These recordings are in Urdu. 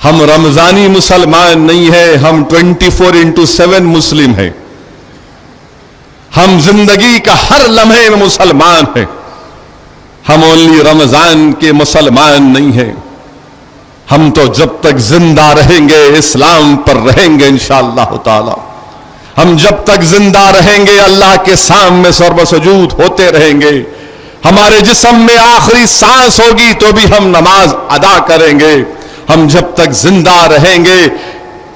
ہم رمضانی مسلمان نہیں ہیں، ہم 24/7 مسلم ہیں. ہم زندگی کا ہر لمحے میں مسلمان ہیں. ہم اونلی رمضان کے مسلمان نہیں ہیں. ہم تو جب تک زندہ رہیں گے اسلام پر رہیں گے انشاءاللہ تعالی. ہم جب تک زندہ رہیں گے اللہ کے سامنے سر سجود ہوتے رہیں گے. ہمارے جسم میں آخری سانس ہوگی تو بھی ہم نماز ادا کریں گے. ہم جب تک زندہ رہیں گے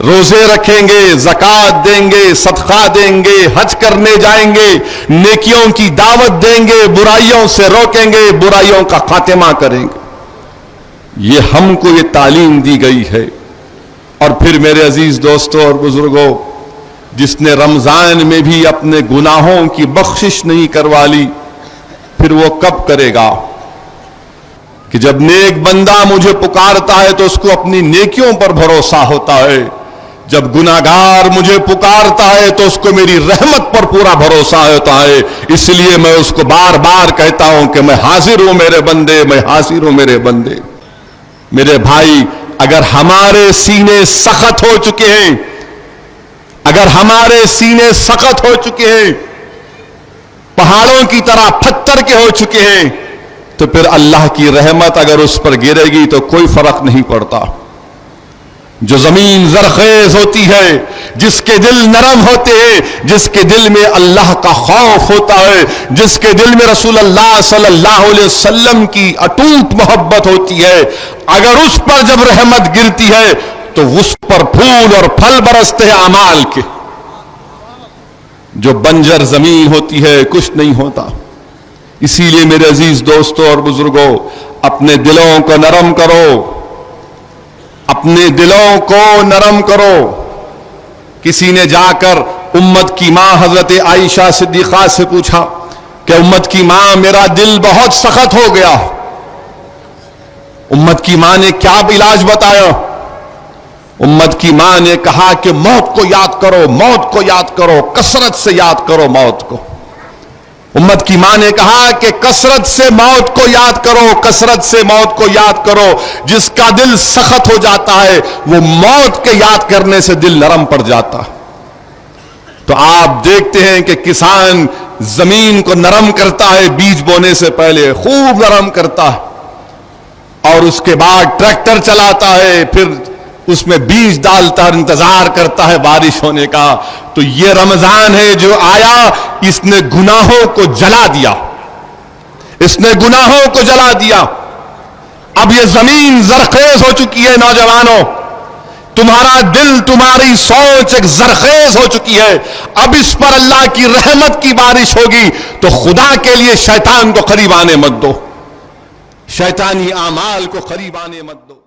روزے رکھیں گے، زکوٰۃ دیں گے، صدقہ دیں گے، حج کرنے جائیں گے، نیکیوں کی دعوت دیں گے، برائیوں سے روکیں گے، برائیوں کا خاتمہ کریں گے. یہ ہم کو یہ تعلیم دی گئی ہے. اور پھر میرے عزیز دوستوں اور بزرگوں، جس نے رمضان میں بھی اپنے گناہوں کی بخشش نہیں کروا لی، پھر وہ کب کرے گا؟ کہ جب نیک بندہ مجھے پکارتا ہے تو اس کو اپنی نیکیوں پر بھروسہ ہوتا ہے. جب گناہگار مجھے پکارتا ہے تو اس کو میری رحمت پر پورا بھروسہ ہوتا ہے. اس لیے میں اس کو بار بار کہتا ہوں کہ میں حاضر ہوں میرے بندے، میں حاضر ہوں میرے بندے. میرے بھائی، اگر ہمارے سینے سخت ہو چکے ہیں، اگر ہمارے سینے سخت ہو چکے ہیں، پہاڑوں کی طرح پتھر کے ہو چکے ہیں، تو پھر اللہ کی رحمت اگر اس پر گرے گی تو کوئی فرق نہیں پڑتا. جو زمین زرخیز ہوتی ہے، جس کے دل نرم ہوتے ہیں، جس کے دل میں اللہ کا خوف ہوتا ہے، جس کے دل میں رسول اللہ صلی اللہ علیہ وسلم کی اٹوٹ محبت ہوتی ہے، اگر اس پر جب رحمت گرتی ہے تو اس پر پھول اور پھل برستے ہیں اعمال کے. جو بنجر زمین ہوتی ہے کچھ نہیں ہوتا. اسی لیے میرے عزیز دوستوں اور بزرگوں، اپنے دلوں کو نرم کرو، اپنے دلوں کو نرم کرو. کسی نے جا کر امت کی ماں حضرت عائشہ صدیقہ سے پوچھا کہ امت کی ماں، میرا دل بہت سخت ہو گیا. امت کی ماں نے کیا علاج بتایا؟ امت کی ماں نے کہا کہ موت کو یاد کرو، موت کو یاد کرو، کثرت سے یاد کرو موت کو. امت کی ماں نے کہا کہ کثرت سے موت کو یاد کرو، کثرت سے موت کو یاد کرو. جس کا دل سخت ہو جاتا ہے وہ موت کے یاد کرنے سے دل نرم پڑ جاتا ہے. تو آپ دیکھتے ہیں کہ کسان زمین کو نرم کرتا ہے، بیج بونے سے پہلے خوب نرم کرتا ہے، اور اس کے بعد ٹریکٹر چلاتا ہے، پھر اس میں بیج ڈالتا ہے، انتظار کرتا ہے بارش ہونے کا. تو یہ رمضان ہے جو آیا، اس نے گناہوں کو جلا دیا، اس نے گناہوں کو جلا دیا. اب یہ زمین زرخیز ہو چکی ہے. نوجوانوں، تمہارا دل، تمہاری سوچ ایک زرخیز ہو چکی ہے. اب اس پر اللہ کی رحمت کی بارش ہوگی تو خدا کے لیے شیطان کو قریب آنے مت دو، شیطانی اعمال کو قریب آنے مت دو.